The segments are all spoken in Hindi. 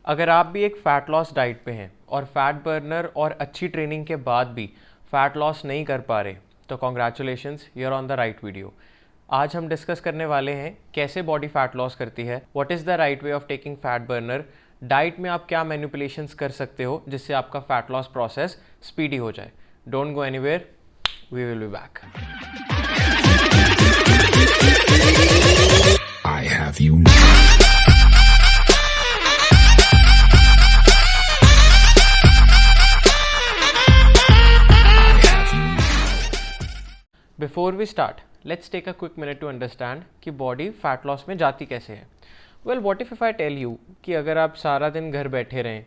अगर आप भी एक फ़ैट लॉस डाइट पे हैं और फैट बर्नर और अच्छी ट्रेनिंग के बाद भी फ़ैट लॉस नहीं कर पा रहे, तो congratulations, you are on the right video. आज हम डिस्कस करने वाले हैं कैसे बॉडी फैट लॉस करती है, what is the right way of taking fat burner, diet में आप क्या मैनिपुलेशंस कर सकते हो जिससे आपका फैट लॉस प्रोसेस स्पीडी हो जाए। Don't go anywhere, we will be back. I have you. Before we start, let's take a quick minute to understand कि बॉडी फैट लॉस में जाती कैसे है। Well, what if I tell you कि अगर आप सारा दिन घर बैठे रहें,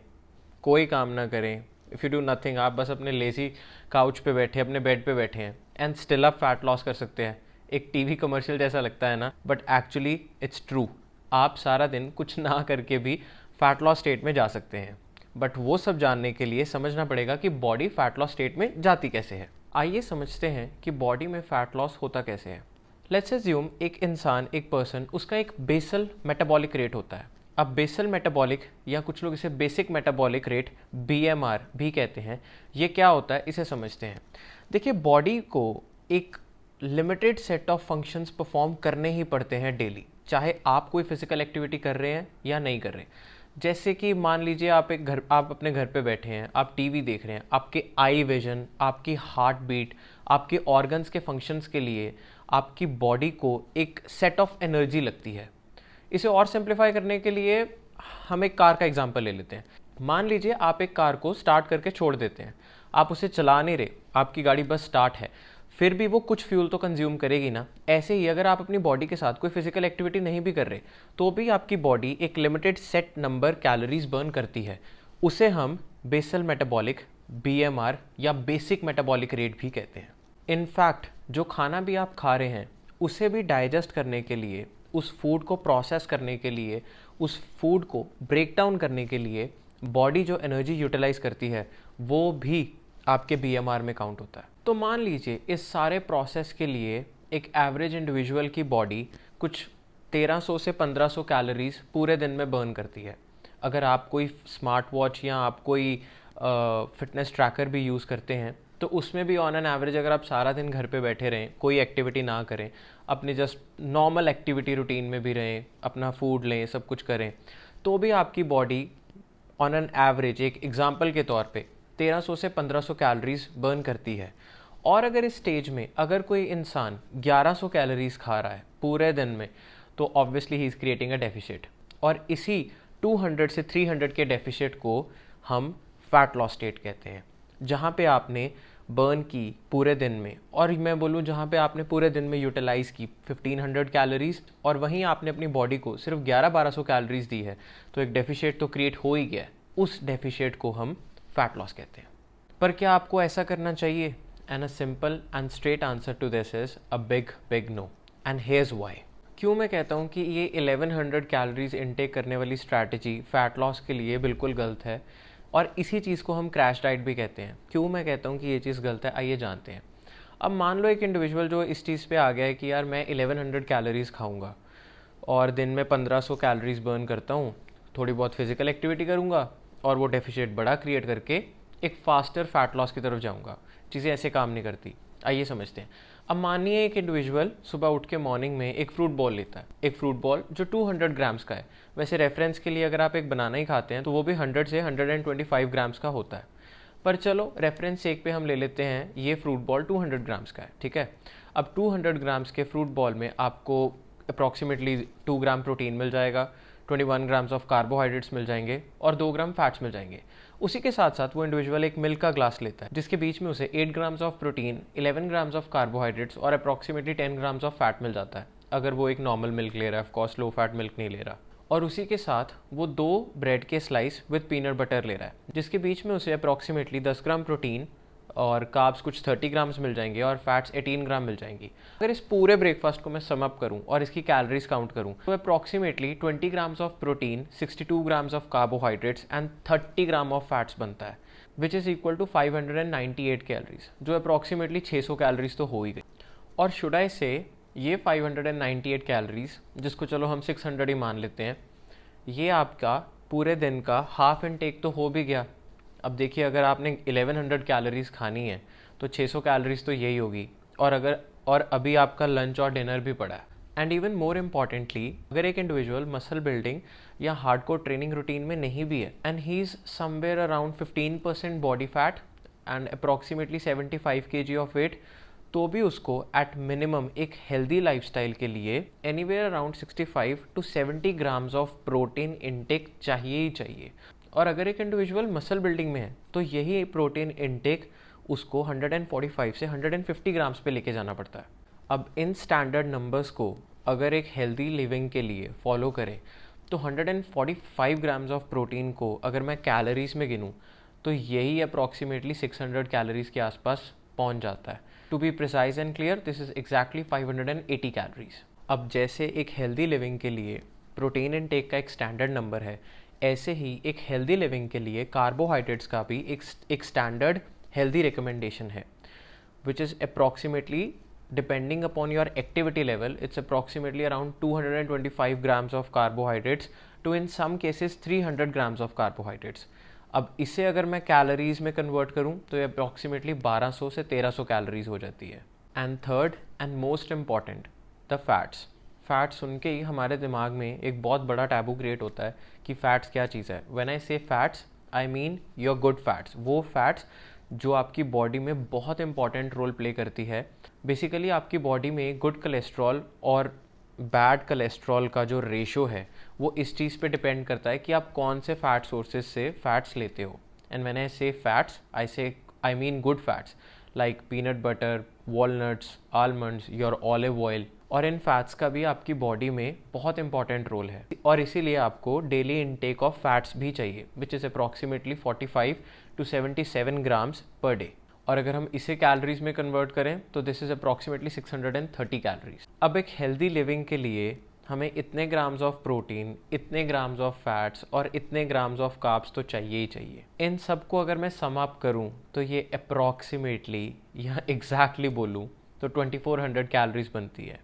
कोई काम ना करें, इफ़ यू डू नथिंग, आप बस अपने लेजी काउच पे बैठे, अपने बेड पे बैठे हैं एंड स्टिल आप फैट लॉस कर सकते हैं। एक टीवी कमर्शियल जैसा लगता है ना, बट एक्चुअली इट्स ट्रू। आप सारा दिन कुछ ना करके भी फैट लॉस स्टेट में जा सकते हैं। बट वो सब जानने के लिए समझना पड़ेगा कि बॉडी फैट लॉस स्टेट में जाती कैसे है। आइए समझते हैं कि बॉडी में फैट लॉस होता कैसे है। लेट्स अज्यूम एक इंसान, एक पर्सन, उसका एक बेसल मेटाबॉलिक रेट होता है। अब बेसल मेटाबॉलिक या कुछ लोग इसे बेसिक मेटाबॉलिक रेट BMR भी कहते हैं। ये क्या होता है इसे समझते हैं। देखिए, बॉडी को एक limited set of functions perform करने ही पड़ते हैं डेली, चाहे आप कोई फिजिकल एक्टिविटी कर रहे हैं या नहीं कर रहे। जैसे कि मान लीजिए आप अपने घर पे बैठे हैं, आप टीवी देख रहे हैं, आपके आई विजन, आपकी हार्ट बीट, आपके ऑर्गन्स के फंक्शंस के लिए आपकी बॉडी को एक सेट ऑफ एनर्जी लगती है। इसे और सिंप्लीफाई करने के लिए हम एक कार का एग्जांपल ले लेते हैं। मान लीजिए आप एक कार को स्टार्ट करके छोड़ देते हैं, आप उसे चला नहीं रहे, आपकी गाड़ी बस स्टार्ट है, फिर भी वो कुछ फ्यूल तो कंज्यूम करेगी ना। ऐसे ही अगर आप अपनी बॉडी के साथ कोई फिजिकल एक्टिविटी नहीं भी कर रहे, तो भी आपकी बॉडी एक limited set number calories burn करती है। उसे हम बेसल मेटाबॉलिक, BMR या बेसिक मेटाबॉलिक रेट भी कहते हैं। इनफैक्ट जो खाना भी आप खा रहे हैं, उसे भी डाइजेस्ट करने के लिए, उस फूड को प्रोसेस करने के लिए, उस फूड को ब्रेक डाउन करने के लिए बॉडी जो एनर्जी यूटिलाइज करती है, वो भी आपके BMR में काउंट होता है। तो मान लीजिए इस सारे प्रोसेस के लिए एक एवरेज इंडिविजुअल की बॉडी कुछ 1300 से 1500 कैलोरीज पूरे दिन में बर्न करती है। अगर आप कोई स्मार्ट वॉच या आप कोई फिटनेस ट्रैकर भी यूज़ करते हैं, तो उसमें भी ऑन एन एवरेज अगर आप सारा दिन घर पे बैठे रहें, कोई एक्टिविटी ना करें, अपनी जस्ट नॉर्मल एक्टिविटी रूटीन में भी रहें, अपना फूड लें, सब कुछ करें, तो भी आपकी बॉडी ऑन एन एवरेज, एक एग्जाम्पल के तौर पे 1300 से 1500 कैलोरीज बर्न करती है। और अगर इस स्टेज में अगर कोई इंसान 1100 कैलोरीज खा रहा है पूरे दिन में, तो obviously he is creating a deficit. और इसी 200 से 300 के डेफिसिट को हम फैट लॉस स्टेट कहते हैं, जहाँ पे आपने बर्न की पूरे दिन में, और मैं बोलूँ जहाँ पे आपने पूरे दिन में यूटिलाइज की 1500 कैलोरीज, और वहीं आपने अपनी बॉडी को सिर्फ 1100-1200 कैलोरीज दी है, तो एक डेफिसिट तो क्रिएट हो ही गया है। उस डेफिसिट को हम फैट लॉस कहते हैं। पर क्या आपको ऐसा करना चाहिए? And a simple and straight answer to this is a big no, and here's why. क्यों मैं कहता हूँ कि ये 1100 कैलोरीज इनटेक करने वाली स्ट्रैटेजी फैट लॉस के लिए बिल्कुल गलत है, और इसी चीज़ को हम क्रैश डाइट भी कहते हैं। क्यों मैं कहता हूँ कि ये चीज़ गलत है, आइए जानते हैं। अब मान लो एक इंडिविजुअल जो इस चीज़ पे आ गया है कि यार मैं 1100 कैलोरीज खाऊंगा और दिन में 1500 कैलोरीज बर्न करता हूँ, थोड़ी बहुत फिजिकल एक्टिविटी करूँगा और वो डेफिसिट बड़ा क्रिएट करके एक फास्टर फैट लॉस की तरफ जाऊँगा। चीज़ें ऐसे काम नहीं करती। आइए समझते हैं। अब मानिए एक इंडिविजुअल सुबह उठ के मॉर्निंग में एक फ्रूट बॉल लेता है, एक फ्रूट बॉल जो 200 ग्राम्स का है। वैसे रेफरेंस के लिए अगर आप एक बनाना ही खाते हैं तो वो भी 100 से 125 ग्राम्स का होता है, पर चलो रेफरेंस सेक पे हम ले लेते हैं ये फ्रूट बॉल 200 ग्राम्स का है, ठीक है। अब 200 ग्राम्स के फ्रूट बॉल में आपको अप्रॉक्सीमेटली 2 ग्राम प्रोटीन मिल जाएगा, 21 ग्राम्स ऑफ कार्बोहाइड्रेट्स मिल जाएंगे और 2 ग्राम फैट्स मिल जाएंगे। उसी के साथ साथ वो इंडिविजुअल एक मिल्क का ग्लास लेता है, जिसके बीच में उसे 8 grams of protein, 11 grams of carbohydrates और अप्रॉक्सीमेटली 10 ग्राम्स ऑफ फैट मिल जाता है, अगर वो एक नॉर्मल मिल्क ले रहा है, ऑफकोर्स लो फैट मिल्क नहीं ले रहा। और उसी के साथ वो 2 ब्रेड के स्लाइस विद पीनट बटर ले रहा है, जिसके बीच में उसे अप्रॉक्सीमेटली 10 ग्राम प्रोटीन और कार्ब्स कुछ 30 ग्राम्स मिल जाएंगे और फैट्स 18 ग्राम मिल जाएंगी। अगर इस पूरे ब्रेकफास्ट को मैं सम अप करूं और इसकी कैलोरीज काउंट करूं, तो approximately 20 grams of protein, 62 grams of carbohydrates and 30 gram of fats बनता है, which is equal to 598 calories, जो अप्रॉक्सीमेटली 600 कैलोरीज तो हो ही गई। और शुड आई से ये 598 कैलोरीज, जिसको चलो हम 600 ही मान लेते हैं, ये आपका पूरे दिन का हाफ इनटेक तो हो भी गया। अब देखिए, अगर आपने 1100 कैलोरीज खानी है तो 600 कैलोरीज तो यही होगी, और अभी आपका लंच और डिनर भी पड़ा है। एंड इवन मोर इम्पॉर्टेंटली, अगर एक इंडिविजुअल मसल बिल्डिंग या हार्डकोर ट्रेनिंग रूटीन में नहीं भी है and he is somewhere around 15% body fat and approximately 75 kg of weight, तो भी उसको एट मिनिमम एक हेल्दी लाइफस्टाइल के लिए anywhere around 65 to 70 grams of protein intake चाहिए ही चाहिए। और अगर एक इंडिविजुअल मसल बिल्डिंग में है तो यही प्रोटीन इनटेक उसको 145 से 150 ग्राम्स पे लेके जाना पड़ता है। अब इन स्टैंडर्ड नंबर्स को अगर एक हेल्दी लिविंग के लिए फॉलो करें तो 145 ग्राम्स ऑफ प्रोटीन को अगर मैं कैलोरीज में गिनूँ तो यही अप्रॉक्सीमेटली 600 कैलोरीज के आसपास पहुंच जाता है। To be precise and clear, this is exactly 580 calories. अब जैसे एक हेल्दी लिविंग के लिए प्रोटीन इनटेक का एक स्टैंडर्ड नंबर है, ऐसे ही एक हेल्दी लिविंग के लिए कार्बोहाइड्रेट्स का भी एक स्टैंडर्ड हेल्दी रिकमेंडेशन है, which is approximately depending upon your activity level, it's approximately around 225 grams of carbohydrates to in some cases 300 grams of carbohydrates. अब इसे अगर मैं कैलोरीज में कन्वर्ट करूं तो ये अप्रॉक्सीमेटली 1200 से 1300 कैलोरीज हो जाती है। And third and most important, the fats. Fats सुन के ही हमारे दिमाग में एक बहुत बड़ा टैबू क्रिएट होता है कि फैट्स क्या चीज़ है। व्हेन आई से fats, I mean your good fats, वो फैट्स जो आपकी बॉडी में बहुत इंपॉर्टेंट रोल प्ले करती है। बेसिकली आपकी बॉडी में गुड कोलेस्ट्रॉल और बैड कोलेस्ट्रॉल का जो रेशो है वो इस चीज़ पे डिपेंड करता है कि आप कौन से फैट सोर्सेज से फैट्स लेते हो। एंड व्हेन आई से fats, I mean good fats like peanut butter, walnuts, almonds, your olive oil. और इन फैट्स का भी आपकी बॉडी में बहुत इंपॉर्टेंट रोल है और इसीलिए आपको डेली इनटेक ऑफ फैट्स भी चाहिए, which is approximately 45 to 77 grams per day. और अगर हम इसे कैलोरीज में कन्वर्ट करें तो दिस इज़ अप्रॉक्सीमेटली 630 कैलोरीज। अब एक हेल्दी लिविंग के लिए हमें इतने ग्राम्स ऑफ प्रोटीन, इतने ग्राम्स ऑफ फैट्स और इतने ग्राम्स ऑफ कार्ब्स तो चाहिए ही चाहिए। इन सब को अगर मैं सम अप करूं तो ये अप्रॉक्सीमेटली या एग्जैक्टली बोलूं तो 2400 कैलोरीज बनती है।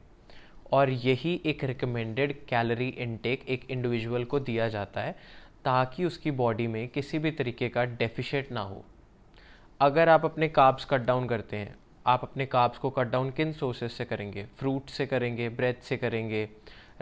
और यही एक रिकमेंडेड कैलोरी इनटेक एक इंडिविजुअल को दिया जाता है ताकि उसकी बॉडी में किसी भी तरीके का डेफिशिएट ना हो। अगर आप अपने कार्ब्स कट डाउन करते हैं, आप अपने कार्ब्स को कट डाउन किन सोर्सेज से करेंगे? फ्रूट से करेंगे, ब्रेड से करेंगे,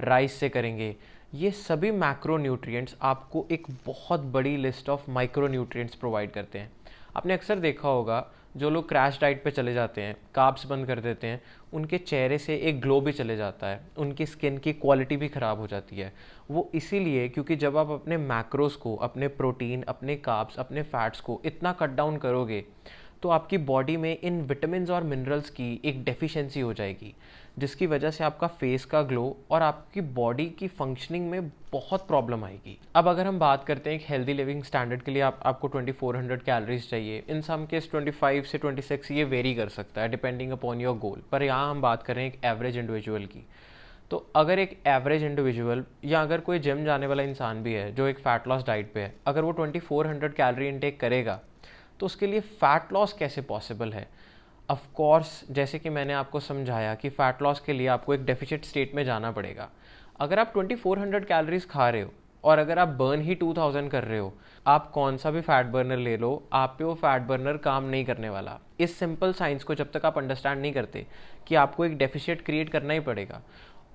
राइस से करेंगे। ये सभी मैक्रो न्यूट्रिएंट्स आपको एक बहुत बड़ी list of micro nutrients provide करते हैं। आपने अक्सर देखा होगा जो लोग क्रैश डाइट पे चले जाते हैं, कार्ब्स बंद कर देते हैं, उनके चेहरे से एक ग्लो भी चले जाता है, उनकी स्किन की क्वालिटी भी ख़राब हो जाती है। वो इसीलिए क्योंकि जब आप अपने मैक्रोस को, अपने प्रोटीन, अपने कार्ब्स, अपने फैट्स को इतना कट डाउन करोगे तो आपकी बॉडी में इन विटामिन्स और मिनरल्स की एक डेफिशिएंसी हो जाएगी, जिसकी वजह से आपका फेस का ग्लो और आपकी बॉडी की फंक्शनिंग में बहुत प्रॉब्लम आएगी। अब अगर हम बात करते हैं एक हेल्दी लिविंग स्टैंडर्ड के लिए आपको 2400 कैलोरीज चाहिए। इन सम केस 25 से 26 ये वेरी कर सकता है डिपेंडिंग अपॉन योर गोल। पर यहाँ हम बात कर रहे हैं एक एवरेज इंडिविजुअल की। तो अगर एक एवरेज इंडिविजुअल या अगर कोई जिम जाने वाला इंसान भी है जो एक फ़ैट लॉस डाइट पे है, अगर वो 2400 कैलोरी इनटेक करेगा तो उसके लिए फ़ैट लॉस कैसे पॉसिबल है? ऑफ कोर्स, जैसे कि मैंने आपको समझाया कि फ़ैट लॉस के लिए आपको एक डेफिसिट स्टेट में जाना पड़ेगा। अगर आप 2400 कैलोरीज खा रहे हो और अगर आप बर्न ही 2000 कर रहे हो, आप कौन सा भी फैट बर्नर ले लो, आप पे वो फैट बर्नर काम नहीं करने वाला। इस सिंपल साइंस को जब तक आप अंडरस्टैंड नहीं करते कि आपको एक डेफिसिट क्रिएट करना ही पड़ेगा,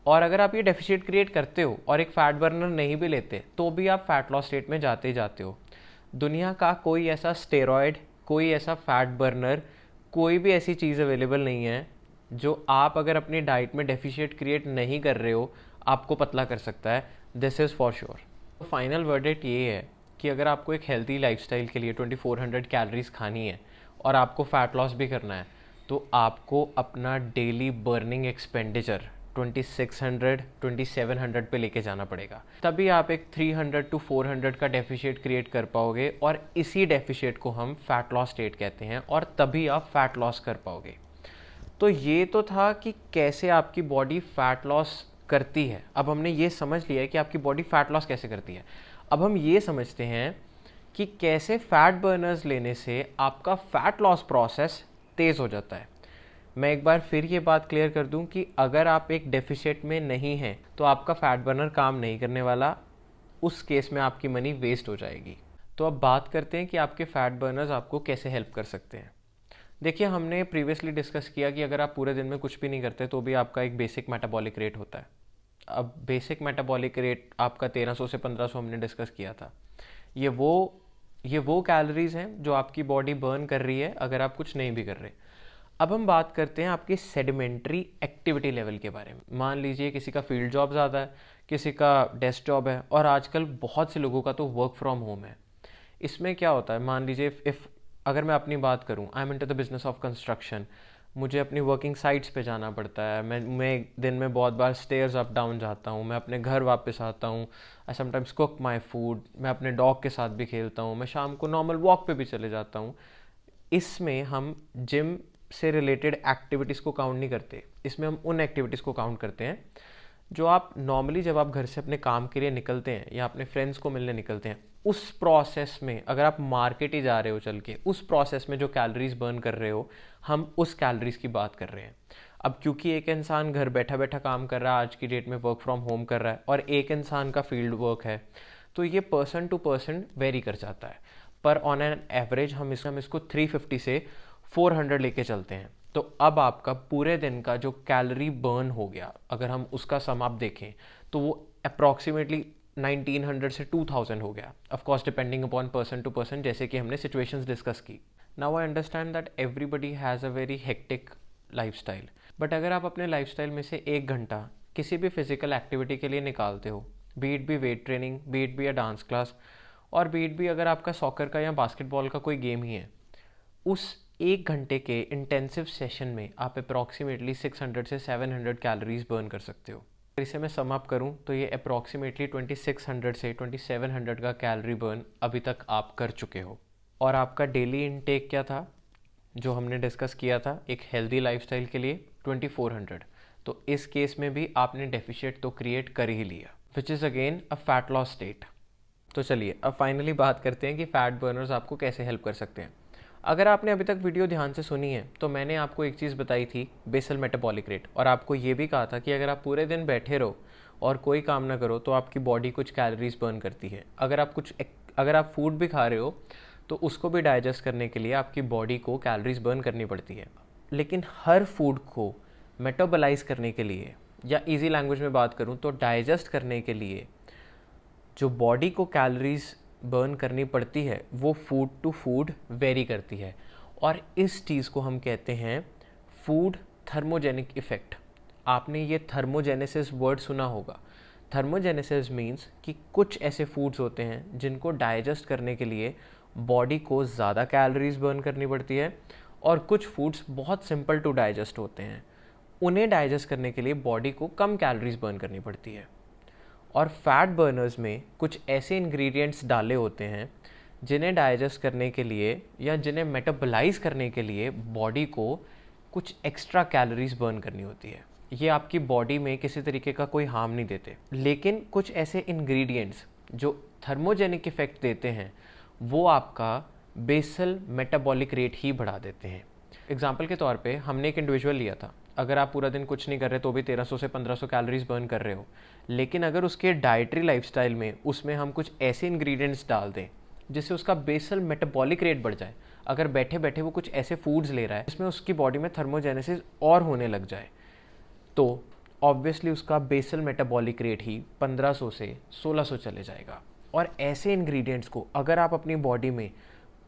और अगर आप ये डेफिसिट क्रिएट करते हो और एक फैट बर्नर नहीं भी लेते तो भी आप फैट लॉस स्टेट में जाते ही जाते हो। दुनिया का कोई ऐसा स्टेरॉयड, कोई ऐसा फैट बर्नर, कोई भी ऐसी चीज़ अवेलेबल नहीं है जो आप अगर अपनी डाइट में डेफिशिएट क्रिएट नहीं कर रहे हो आपको पतला कर सकता है। This is for sure. तो फाइनल वर्डिक्ट ये है कि अगर आपको एक हेल्दी लाइफस्टाइल के लिए 2400 कैलोरीज खानी है और आपको फैट लॉस भी करना है तो आपको अपना डेली बर्निंग एक्सपेंडिचर 2600-2700 पे लेके जाना पड़ेगा। तभी आप एक 300 to 400 का डेफिशिएट क्रिएट कर पाओगे और इसी डेफिशिएट को हम फैट लॉस स्टेट कहते हैं और तभी आप फैट लॉस कर पाओगे। तो ये तो था कि कैसे आपकी बॉडी फैट लॉस करती है। अब हमने ये समझ लिया है कि आपकी बॉडी फैट लॉस कैसे करती है। अब हम ये समझते हैं कि कैसे फैट बर्नर्स लेने से आपका फैट लॉस प्रोसेस तेज़ हो जाता है। मैं एक बार फिर ये बात क्लियर कर दूं कि अगर आप एक डेफिशिएट में नहीं हैं तो आपका फैट बर्नर काम नहीं करने वाला। उस केस में आपकी मनी वेस्ट हो जाएगी। तो अब बात करते हैं कि आपके फैट बर्नर्स आपको कैसे हेल्प कर सकते हैं। देखिए, हमने प्रीवियसली डिस्कस किया कि अगर आप पूरे दिन में कुछ भी नहीं करते तो भी आपका एक बेसिक मेटाबॉलिक रेट होता है। अब बेसिक मेटाबॉलिक रेट आपका 1300 से 1500 हमने डिस्कस किया था। ये वो कैलोरीज हैं जो आपकी बॉडी बर्न कर रही है अगर आप कुछ नहीं भी कर रहे। अब हम बात करते हैं आपकी सेडिमेंट्री एक्टिविटी लेवल के बारे में। मान लीजिए किसी का फील्ड जॉब ज़्यादा है, किसी का डेस्क जॉब है, और आजकल बहुत से लोगों का तो वर्क फ्रॉम होम है। इसमें क्या होता है, मान लीजिए इफ़ अगर मैं अपनी बात करूं, I am into the business of construction, मुझे अपनी वर्किंग साइट्स पे जाना पड़ता है। मैं दिन में बहुत बार स्टेयर्स अप डाउन जाता हूँ, मैं अपने घर वापस आता हूँ, I sometimes cook my food, मैं अपने डॉग के साथ भी खेलता हूँ, मैं शाम को नॉर्मल वॉक पे भी चले जाता हूँ। इसमें हम जिम से रिलेटेड एक्टिविटीज़ को काउंट नहीं करते, इसमें हम उन एक्टिविटीज़ को काउंट करते हैं जो आप नॉर्मली जब आप घर से अपने काम के लिए निकलते हैं या अपने फ्रेंड्स को मिलने निकलते हैं, उस प्रोसेस में अगर आप मार्केट ही जा रहे हो चल के, उस प्रोसेस में जो कैलोरीज बर्न कर रहे हो, हम उस कैलोरीज की बात कर रहे हैं। अब क्योंकि एक इंसान घर बैठा बैठा काम कर रहा है, आज की डेट में वर्क फ्रॉम होम कर रहा है, और एक इंसान का फील्ड वर्क है, तो ये पर्सन टू पर्सन वेरी कर जाता है। पर ऑन एन एवरेज हम इसको 350 से 400 लेके चलते हैं। तो अब आपका पूरे दिन का जो कैलोरी बर्न हो गया, अगर हम उसका सम आप देखें तो वो अप्रॉक्सीमेटली 1900 से 2000 हो गया। Of course depending upon person to person, जैसे कि हमने सिचुएशंस डिस्कस की। Now I understand that everybody has a very hectic lifestyle, but अगर आप अपने लाइफस्टाइल में से 1 घंटा किसी भी फिजिकल एक्टिविटी के लिए निकालते हो, बीट भी वेट ट्रेनिंग, बीट भी या डांस क्लास, और बीट भी अगर आपका सॉकर का या बास्केटबॉल का कोई गेम ही है, उस 1 घंटे के इंटेंसिव सेशन में आप अप्रॉक्सीमेटली 600 से 700 कैलोरीज बर्न कर सकते हो। इसे मैं सम अप करूं तो ये अप्रॉक्सीमेटली 2600 से 2700 का कैलोरी बर्न अभी तक आप कर चुके हो। और आपका डेली इनटेक क्या था जो हमने डिस्कस किया था एक हेल्दी लाइफस्टाइल के लिए, 2400। तो इस केस में भी आपने डेफिशिएट तो क्रिएट कर ही लिया, which is again a fat loss state. तो चलिए अब फाइनली बात करते हैं कि फैट बर्नर्स आपको कैसे हेल्प कर सकते हैं। अगर आपने अभी तक वीडियो ध्यान से सुनी है तो मैंने आपको एक चीज़ बताई थी, बेसल मेटाबॉलिक रेट, और आपको ये भी कहा था कि अगर आप पूरे दिन बैठे रहो और कोई काम ना करो तो आपकी बॉडी कुछ कैलोरीज बर्न करती है। अगर आप फूड भी खा रहे हो तो उसको भी डाइजेस्ट करने के लिए आपकी बॉडी को कैलोरीज बर्न करनी पड़ती है। लेकिन हर फूड को मेटाबोलाइज करने के लिए, या इजी लैंग्वेज में बात करूँ तो डाइजेस्ट करने के लिए, जो बॉडी को कैलोरीज बर्न करनी पड़ती है वो फूड टू फूड वेरी करती है। और इस चीज़ को हम कहते हैं फूड थर्मोजेनिक इफ़ेक्ट। आपने ये थर्मोजेनेसिस वर्ड सुना होगा। थर्मोजेनेसिस मीन्स कि कुछ ऐसे फूड्स होते हैं जिनको डाइजेस्ट करने के लिए बॉडी को ज़्यादा कैलोरीज बर्न करनी पड़ती है, और कुछ फूड्स बहुत सिंपल टू डाइजेस्ट होते हैं, उन्हें डाइजेस्ट करने के लिए बॉडी को कम कैलोरीज बर्न करनी पड़ती है। और फैट बर्नर्स में कुछ ऐसे इंग्रेडिएंट्स डाले होते हैं जिन्हें डाइजेस्ट करने के लिए या जिन्हें मेटाबोलाइज करने के लिए बॉडी को कुछ एक्स्ट्रा कैलोरीज बर्न करनी होती है। ये आपकी बॉडी में किसी तरीके का कोई हार्म नहीं देते, लेकिन कुछ ऐसे इंग्रेडिएंट्स जो थर्मोजेनिक इफेक्ट देते हैं वो आपका बेसल मेटाबॉलिक रेट ही बढ़ा देते हैं। एग्जाम्पल के तौर पे हमने एक इंडिविजुअल लिया था, अगर आप पूरा दिन कुछ नहीं कर रहे तो भी 1300 से 1500 कैलोरीज बर्न कर रहे हो, लेकिन अगर उसके डाइटरी लाइफस्टाइल में उसमें हम कुछ ऐसे इंग्रेडिएंट्स डाल दें जिससे उसका बेसल मेटाबॉलिक रेट बढ़ जाए, अगर बैठे बैठे वो कुछ ऐसे फूड्स ले रहा है जिसमें उसकी बॉडी में थर्मोजेनेसिस और होने लग जाए, तो ऑब्वियसली उसका बेसल मेटाबॉलिक रेट ही 1500 से 1600 चले जाएगा। और ऐसे इंग्रेडिएंट्स को अगर आप अपनी बॉडी में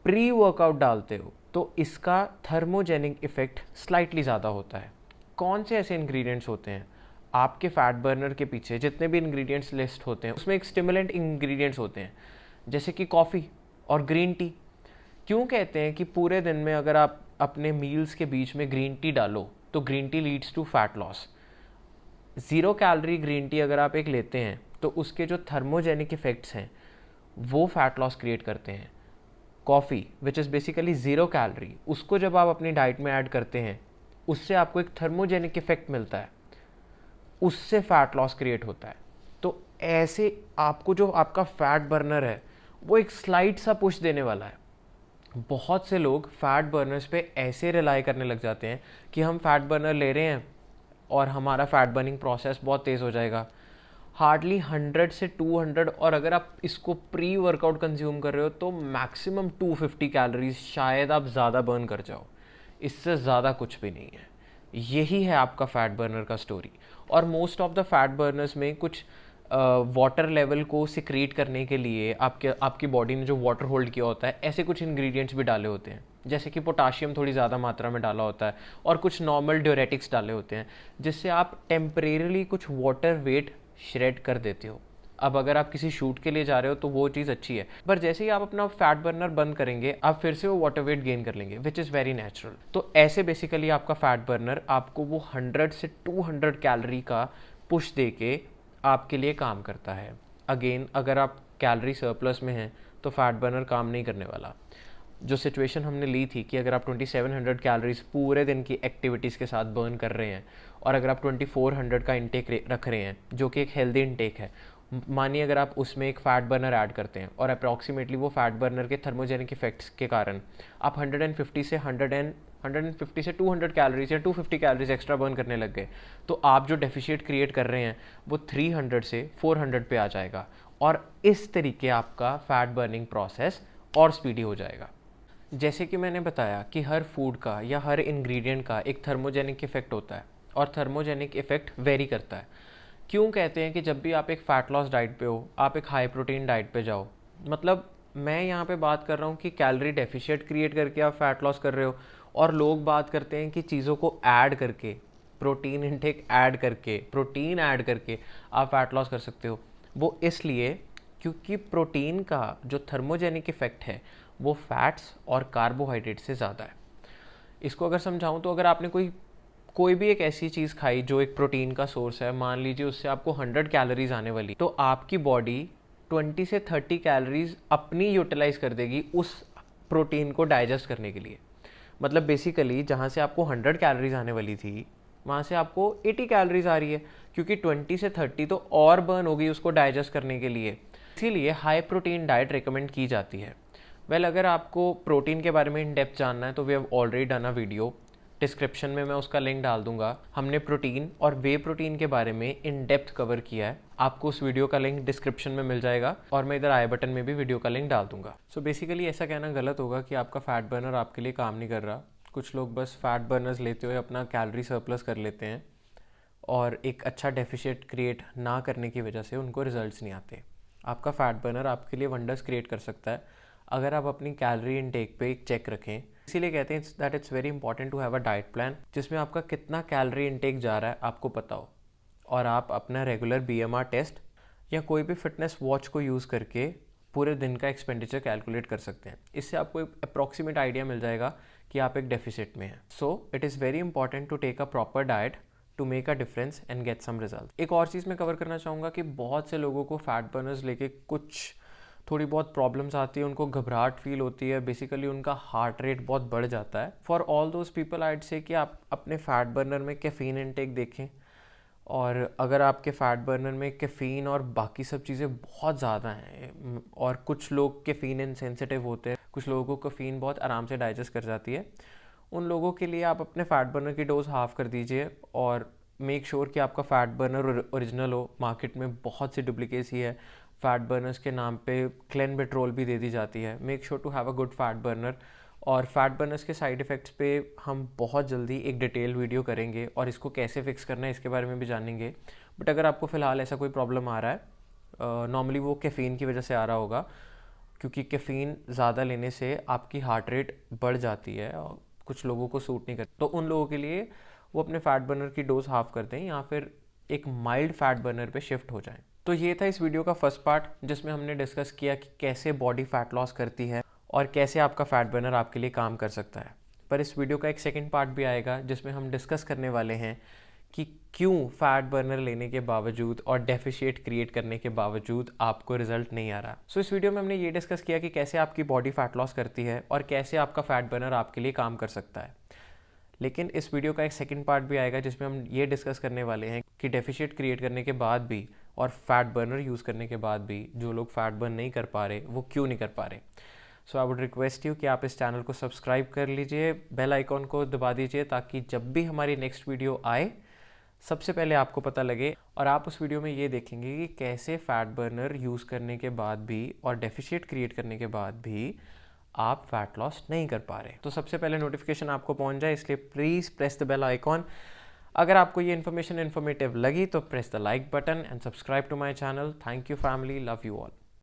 प्री वर्कआउट डालते हो तो इसका थर्मोजेनिक इफेक्ट स्लाइटली ज़्यादा होता है। कौन से ऐसे इंग्रेडिएंट्स होते हैं? आपके फैट बर्नर के पीछे जितने भी इंग्रेडिएंट्स लिस्ट होते हैं उसमें एक स्टिमुलेंट इंग्रेडिएंट्स होते हैं, जैसे कि कॉफ़ी और ग्रीन टी। क्यों कहते हैं कि पूरे दिन में अगर आप अपने मील्स के बीच में ग्रीन टी डालो तो green tea leads to fat loss. 0 calorie green tea अगर आप एक लेते हैं तो उसके जो थर्मोजेनिक इफेक्ट्स हैं वो फैट लॉस क्रिएट करते हैं। Coffee which is basically 0 calorie, उसको जब आप अपनी डाइट में ऐड करते हैं उससे आपको एक थर्मोजेनिक इफेक्ट मिलता है, उससे फैट लॉस क्रिएट होता है। तो ऐसे आपको जो आपका फैट बर्नर है वो एक स्लाइड सा पुश देने वाला है। बहुत से लोग फैट बर्नर्स पे ऐसे रिलाई करने लग जाते हैं कि हम फैट बर्नर ले रहे हैं और हमारा फैट बर्निंग प्रोसेस बहुत तेज़ हो जाएगा, हार्डली 100 से 200, और अगर आप इसको प्री वर्कआउट कंज्यूम कर रहे हो तो मैक्सिमम 250 कैलोरीज शायद आप ज़्यादा बर्न कर जाओ, इससे ज़्यादा कुछ भी नहीं है। यही है आपका फैट बर्नर का स्टोरी। और most of the fat Berners में कुछ वाटर लेवल को सिक्रीट करने के लिए आपकी बॉडी ने जो वाटर होल्ड किया होता है, ऐसे कुछ इंग्रेडिएंट्स भी डाले होते हैं, जैसे कि पोटाशियम थोड़ी ज़्यादा मात्रा में डाला होता है, और कुछ नॉर्मल ड्यूरेटिक्स डाले होते हैं, जिससे आप टेम्परेरली कुछ वाटर वेट श्रेड कर देते हो। अब अगर आप किसी शूट के लिए जा रहे हो तो वो चीज़ अच्छी है, पर जैसे ही आप अपना फैट बर्नर बंद करेंगे आप फिर से वो वाटर वेट गेन कर लेंगे, विच इज़ वेरी नेचुरल। तो ऐसे बेसिकली आपका फैट बर्नर आपको वो 100 से 200 कैलोरी का पुश दे के आपके लिए काम करता है। अगेन, अगर आप कैलोरी सरप्लस में हैं तो फैट बर्नर काम नहीं करने वाला। जो सिचुएशन हमने ली थी कि अगर आप 2700 कैलोरीज पूरे दिन की एक्टिविटीज़ के साथ बर्न कर रहे हैं, और अगर आप 2400 का इंटेक रख रहे हैं, जो कि एक हेल्दी इंटेक है, मानिए अगर आप उसमें एक फ़ैट बर्नर ऐड करते हैं और अप्रॉक्सीमेटली वो फैट बर्नर के थर्मोजेनिक इफेक्ट्स के कारण आप 150 से 200 कैलोरीज या 250 कैलोरीज एक्स्ट्रा बर्न करने लग गए, तो आप जो डेफिशिएट क्रिएट कर रहे हैं वो 300 से 400 पे आ जाएगा, और इस तरीके आपका फैट बर्निंग प्रोसेस और स्पीडी हो जाएगा। जैसे कि मैंने बताया कि हर फूड का या हर इंग्रेडिएंट का एक थर्मोजेनिक इफेक्ट होता है, और थर्मोजेनिक इफेक्ट वेरी करता है। क्यों कहते हैं कि जब भी आप एक फ़ैट लॉस डाइट पे हो, आप एक हाई प्रोटीन डाइट पे जाओ, मतलब मैं यहाँ पे बात कर रहा हूँ कि कैलोरी डेफिशिएट क्रिएट करके आप फैट लॉस कर रहे हो, और लोग बात करते हैं कि चीज़ों को ऐड करके, प्रोटीन इनटेक ऐड करके, प्रोटीन ऐड करके आप फैट लॉस कर सकते हो। वो इसलिए क्योंकि प्रोटीन का जो थर्मोजेनिक इफेक्ट है वो फैट्स और कार्बोहाइड्रेट से ज़्यादा है। इसको अगर समझाऊँ तो अगर आपने कोई भी एक ऐसी चीज़ खाई जो एक प्रोटीन का सोर्स है, मान लीजिए उससे आपको 100 कैलोरीज आने वाली, तो आपकी बॉडी 20 से 30 कैलोरीज अपनी यूटिलाइज कर देगी उस प्रोटीन को डाइजेस्ट करने के लिए। मतलब बेसिकली जहाँ से आपको 100 कैलोरीज आने वाली थी, वहाँ से आपको 80 कैलोरीज आ रही है, क्योंकि 20 से 30 तो और बर्न हो गई उसको डाइजेस्ट करने के लिए। इसीलिए हाई प्रोटीन डाइट रिकमेंड की जाती है। अगर आपको प्रोटीन के बारे में इन डेप्थ जानना है तो we have already done a video, description में मैं उसका लिंक डाल दूंगा। हमने प्रोटीन और वे प्रोटीन के बारे में इन डेप्थ कवर किया है, आपको उस वीडियो का लिंक डिस्क्रिप्शन में मिल जाएगा, और मैं इधर आई बटन में भी वीडियो का लिंक डाल दूंगा। सो बेसिकली ऐसा कहना गलत होगा कि आपका फैट बर्नर आपके लिए काम नहीं कर रहा। कुछ लोग बस फैट बर्नर्स लेते हुए अपना कैलोरी सरप्लस कर लेते हैं, और एक अच्छा डेफिशिएट क्रिएट ना करने की वजह से उनको रिजल्ट्स नहीं आते। आपका फैट बर्नर आपके लिए वंडर्स क्रिएट कर सकता है अगर आप अपनी कैलोरी इनटेक पे एक चेक रखें। इसीलिए कहते हैं that it's very important to have a diet plan, जिसमें आपका कितना कैलोरी इनटेक जा रहा है आपको पता हो, और आप अपना रेगुलर BMR टेस्ट या कोई भी फिटनेस वॉच को यूज़ करके पूरे दिन का एक्सपेंडिचर कैलकुलेट कर सकते हैं। इससे आपको एक अप्रॉक्सीमेट आइडिया मिल जाएगा कि आप एक डेफिसिट में हैं। So it is very important to take a proper diet to make a difference and get some result. एक और चीज़ मैं कवर करना चाहूँगा कि बहुत से लोगों को फैट बर्नर्स लेके कुछ थोड़ी बहुत प्रॉब्लम्स आती है, उनको घबराहट फील होती है, बेसिकली उनका हार्ट रेट बहुत बढ़ जाता है। फॉर ऑल दोज पीपल आइड से कि आप अपने फैट बर्नर में कैफ़ीन इनटेक देखें, और अगर आपके फैट बर्नर में कैफ़ीन और बाकी सब चीज़ें बहुत ज़्यादा हैं, और कुछ लोग कैफ़ीन इनसेंसिटिव होते हैं, कुछ लोगों को कैफ़ीन बहुत आराम से डाइजेस्ट कर जाती है, उन लोगों के लिए आप अपने फैट बर्नर की डोज हाफ़ कर दीजिए, और मेक श्योर कि आपका फैट बर्नर ओरिजिनल हो। मार्केट में बहुत सी डुप्लीकेसी है, फैट बर्नर्स के नाम पे क्लेनबेट्रोल भी दे दी जाती है। Make sure to have a good fat burner. और फैट बर्नर्स के साइड इफ़ेक्ट्स पे हम बहुत जल्दी एक डिटेल वीडियो करेंगे, और इसको कैसे फिक्स करना है इसके बारे में भी जानेंगे। बट अगर आपको फ़िलहाल ऐसा कोई प्रॉब्लम आ रहा है, नॉर्मली वो कैफ़ीन की वजह से आ रहा होगा, क्योंकि कैफ़ीन ज़्यादा लेने से आपकी हार्ट रेट बढ़ जाती है और कुछ लोगों को सूट नहीं करती, तो उन लोगों के लिए वो अपने फैट बर्नर की डोज हाफ कर दें, या फिर एक माइल्ड फैट बर्नर पे शिफ्ट हो जाएं। तो ये था इस वीडियो का फर्स्ट पार्ट, जिसमें हमने डिस्कस किया कि कैसे बॉडी फैट लॉस करती है और कैसे आपका फैट बर्नर आपके लिए काम कर सकता है। पर इस वीडियो का एक सेकंड पार्ट भी आएगा, जिसमें हम डिस्कस करने वाले हैं कि क्यों फैट बर्नर लेने के बावजूद और डेफिशिएट क्रिएट करने के बावजूद आपको रिजल्ट नहीं आ रहा। सो इस वीडियो में हमने ये डिस्कस किया कि कैसे आपकी बॉडी फैट लॉस करती है और कैसे आपका फैट बर्नर आपके लिए काम कर सकता है। लेकिन इस वीडियो का एक सेकंड पार्ट भी आएगा, जिसमें हम ये डिस्कस करने वाले हैं कि डेफिशिएट क्रिएट करने के बाद भी और फैट बर्नर यूज़ करने के बाद भी जो लोग फैट बर्न नहीं कर पा रहे, वो क्यों नहीं कर पा रहे। सो आई वुड रिक्वेस्ट यू कि आप इस चैनल को सब्सक्राइब कर लीजिए, बेल आइकॉन को दबा दीजिए, ताकि जब भी हमारी नेक्स्ट वीडियो आए सबसे पहले आपको पता लगे, और आप उस वीडियो में ये देखेंगे कि कैसे फैट बर्नर यूज़ करने के बाद भी और डेफिशिएट क्रिएट करने के बाद भी आप फैट लॉस नहीं कर पा रहे। तो सबसे पहले नोटिफिकेशन आपको पहुंच जाए, इसलिए please press the bell icon. अगर आपको ये इन्फॉर्मेशन इन्फॉर्मेटिव लगी तो press the like button and subscribe to my channel. Thank you family, love you all.